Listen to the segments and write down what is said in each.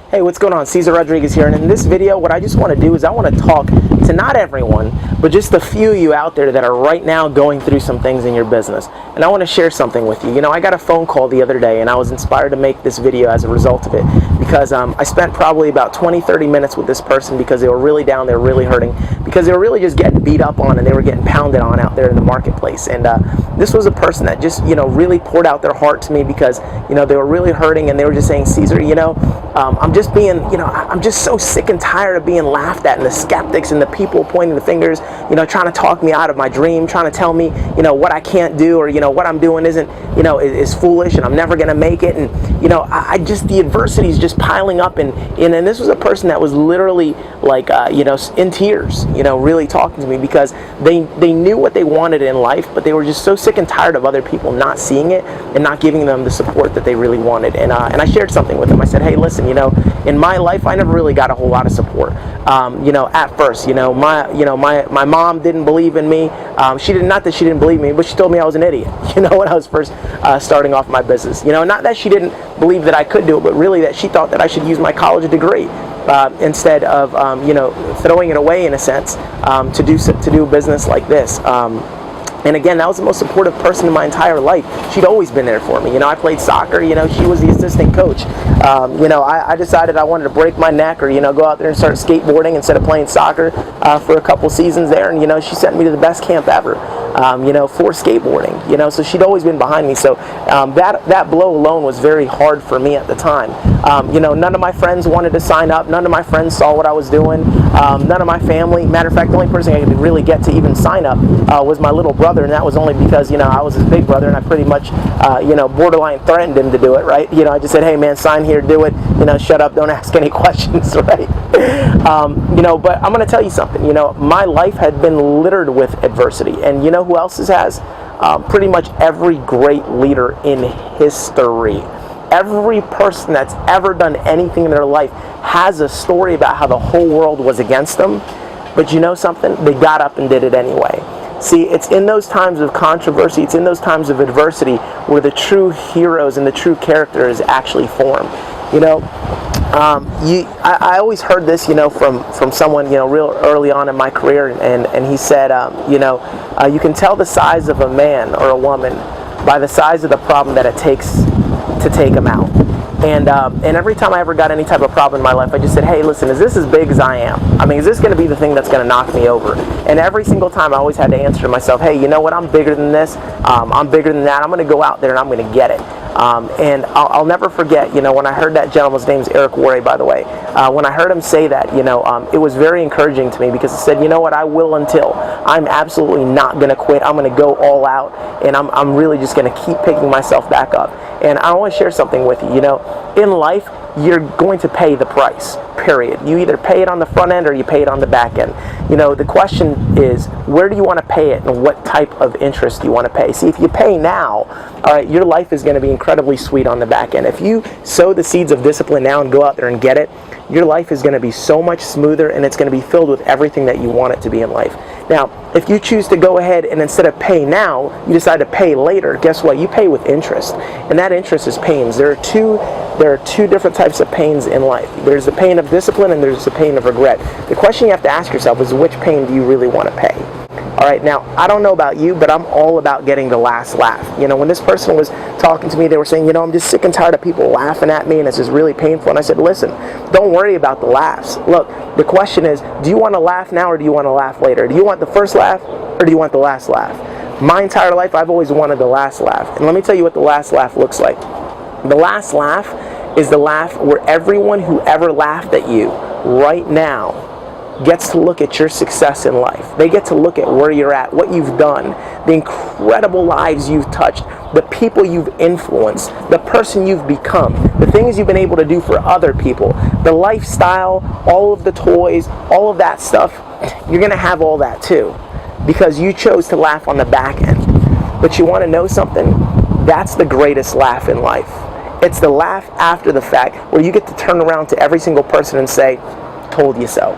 Hey, what's going on? Cesar Rodriguez here, and in this video what I just want to do is I want to talk to not everyone, but just a few of you out there that are right now going through some things in your business. And I want to share something with you. You know, I got a phone call the other day and I was inspired to make this video as a result of it because I spent probably about 20-30 minutes with this person because they were really down, they were really hurting, because they were really just getting beat up on and they were getting pounded on out there in the marketplace. And this was a person that just, you know, really poured out their heart to me because, you know, they were really hurting and they were just saying, Cesar, you know, I'm just so sick and tired of being laughed at, and the skeptics and the people pointing the fingers, you know, trying to talk me out of my dream, trying to tell me, you know, what I can't do, or, you know, what I'm doing isn't, you know, is foolish and I'm never going to make it. And, you know, I just, the adversity is just piling up. And this was a person that was literally like, you know, in tears, you know, really talking to me because they knew what they wanted in life, but they were just so sick and tired of other people not seeing it and not giving them the support that they really wanted. And I shared something with them. I said, hey, listen, you know, in my life, I never really got a whole lot of support. You know, at first, you know, my mom didn't believe in me. She didn't, not that she didn't believe me, but she told me I was an idiot, you know, when I was first starting off my business. You know, not that she didn't believe that I could do it, but really that she thought that I should use my college degree instead of, you know, throwing it away in a sense to do business like this. And again, that was the most supportive person in my entire life. She'd always been there for me. You know, I played soccer, you know, she was the assistant coach. You know, I decided I wanted to break my neck or, you know, go out there and start skateboarding instead of playing soccer for a couple seasons there. And, you know, she sent me to the best camp ever, you know, for skateboarding, you know, so she'd always been behind me. So that blow alone was very hard for me at the time. You know, none of my friends wanted to sign up. None of my friends saw what I was doing. None of my family. Matter of fact, the only person I could really get to even sign up was my little brother, and that was only because, you know, I was his big brother, and I pretty much, you know, borderline threatened him to do it, right? You know, I just said, hey, man, sign here, do it. You know, shut up, don't ask any questions, right? You know, but I'm going to tell you something. You know, my life had been littered with adversity, and you know who else has? Pretty much every great leader in history. Every person that's ever done anything in their life has a story about how the whole world was against them. But you know something? They got up and did it anyway. See, it's in those times of controversy, it's in those times of adversity where the true heroes and the true character is actually formed. You know, I always heard this, you know, from someone, you know, real early on in my career, and he said, you know, you can tell the size of a man or a woman by the size of the problem that it takes to take them out. And every time I ever got any type of problem in my life, I just said, hey, listen, is this as big as I am? I mean, is this going to be the thing that's going to knock me over? And every single time I always had to answer to myself, hey, you know what, I'm bigger than this, I'm bigger than that, I'm going to go out there and I'm going to get it. And I'll never forget, you know, when I heard that gentleman's name's Eric Worre, by the way, when I heard him say that, you know, it was very encouraging to me because it said, you know what, I will until. I'm absolutely not going to quit. I'm going to go all out, and I'm really just going to keep picking myself back up. And I want to share something with you. You know, in life, you're going to pay the price, period. You either pay it on the front end or you pay it on the back end. You know, the question is, where do you want to pay it and what type of interest do you want to pay? See, if you pay now, all right, your life is going to be incredibly sweet on the back end. If you sow the seeds of discipline now and go out there and get it, your life is going to be so much smoother, and it's going to be filled with everything that you want it to be in life. Now, if you choose to go ahead and instead of pay now, you decide to pay later, guess what? You pay with interest, and that interest is pains. There are two different types of pains in life. There's the pain of discipline and there's the pain of regret. The question you have to ask yourself is, which pain do you really want to pay? All right, now, I don't know about you, but I'm all about getting the last laugh. You know, when this person was talking to me, they were saying, you know, I'm just sick and tired of people laughing at me, and it's just really painful. And I said, listen, don't worry about the laughs. Look, the question is, do you want to laugh now or do you want to laugh later? Do you want the first laugh or do you want the last laugh? My entire life, I've always wanted the last laugh. And let me tell you what the last laugh looks like. The last laugh is the laugh where everyone who ever laughed at you right now gets to look at your success in life. They get to look at where you're at, what you've done, the incredible lives you've touched, the people you've influenced, the person you've become, the things you've been able to do for other people, the lifestyle, all of the toys, all of that stuff. You're going to have all that too because you chose to laugh on the back end. But you want to know something? That's the greatest laugh in life. It's the laugh after the fact where you get to turn around to every single person and say, told you so.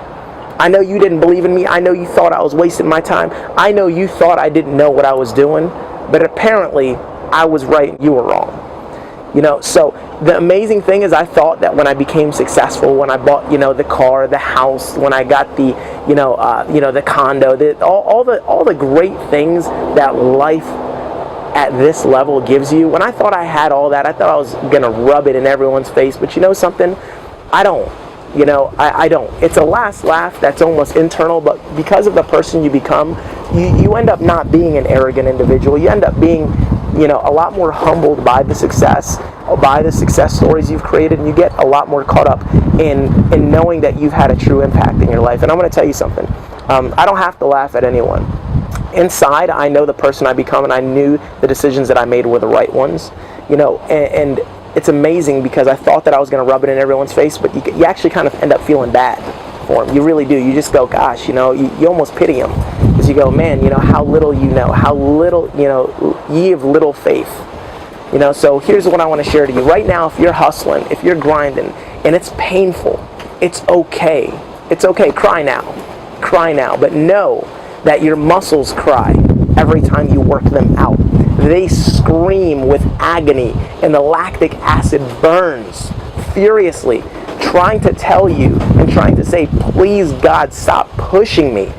I know you didn't believe in me. I know you thought I was wasting my time. I know you thought I didn't know what I was doing. But apparently, I was right and you were wrong. So the amazing thing is I thought that when I became successful, when I bought, the car, the house, when I got the, the condo, all the great things that life at this level gives you, when I thought I had all that, I thought I was going to rub it in everyone's face. But you know something? I don't. I don't. It's a last laugh that's almost internal, but because of the person you become, you end up not being an arrogant individual. You end up being, a lot more humbled by the success stories you've created, and you get a lot more caught up in knowing that you've had a true impact in your life. And I'm going to tell you something. I don't have to laugh at anyone. Inside, I know the person I become, and I knew the decisions that I made were the right ones. And it's amazing because I thought that I was going to rub it in everyone's face, but you actually kind of end up feeling bad for them. You really do. You just go, gosh, you almost pity them. Because you go, man, how little how little, ye of little faith. So here's what I want to share to you. Right now, if you're hustling, if you're grinding, and it's painful, it's okay. It's okay. Cry now. Cry now. But know that your muscles cry every time you work them out. They scream with agony, and the lactic acid burns furiously, trying to tell you and trying to say, please God, stop pushing me.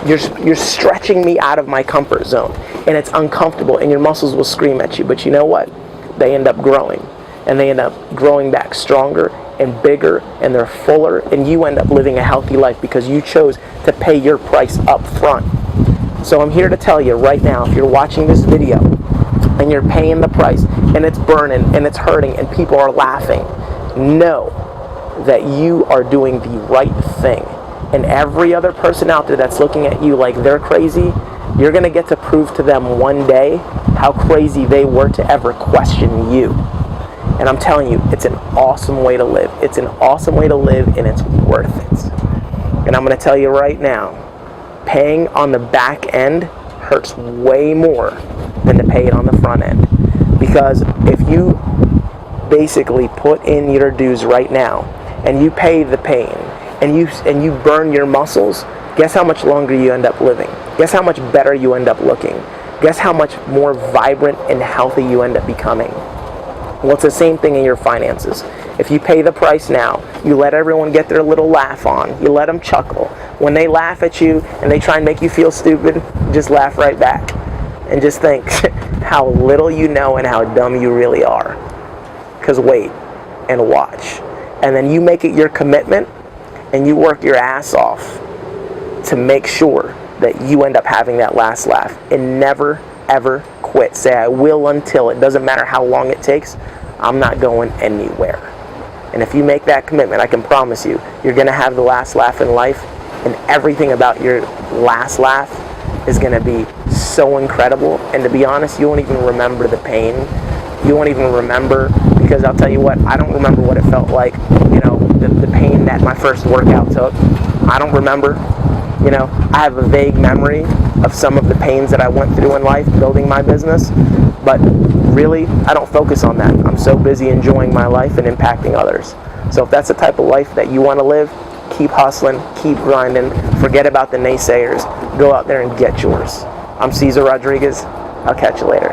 You're stretching me out of my comfort zone, and it's uncomfortable, and your muscles will scream at you. But you know what? They end up growing, and they end up growing back stronger and bigger, and they're fuller, and you end up living a healthy life because you chose to pay your price up front. So I'm here to tell you right now, if you're watching this video and you're paying the price and it's burning and it's hurting and people are laughing, know that you are doing the right thing. And every other person out there that's looking at you like they're crazy, you're going to get to prove to them one day how crazy they were to ever question you. And I'm telling you, it's an awesome way to live. It's an awesome way to live, and it's worth it. And I'm going to tell you right now, paying on the back end hurts way more than to pay it on the front end. Because if you basically put in your dues right now and you pay the pain and you burn your muscles, guess how much longer you end up living? Guess how much better you end up looking? Guess how much more vibrant and healthy you end up becoming? Well, it's the same thing in your finances. If you pay the price now, you let everyone get their little laugh on, you let them chuckle. When they laugh at you and they try and make you feel stupid, just laugh right back. And just think how little you know and how dumb you really are. Because wait and watch. And then you make it your commitment and you work your ass off to make sure that you end up having that last laugh. And never, ever quit. Say, I will until. It doesn't matter how long it takes. I'm not going anywhere. And if you make that commitment, I can promise you, you're going to have the last laugh in life. And everything about your last laugh is going to be so incredible. And to be honest, you won't even remember the pain. You won't even remember, because I'll tell you what, I don't remember what it felt like, the pain that my first workout took. I don't remember. I have a vague memory of some of the pains that I went through in life building my business, but really, I don't focus on that. I'm so busy enjoying my life and impacting others. So if that's the type of life that you want to live, keep hustling, keep grinding, forget about the naysayers, go out there and get yours. I'm Cesar Rodriguez. I'll catch you later.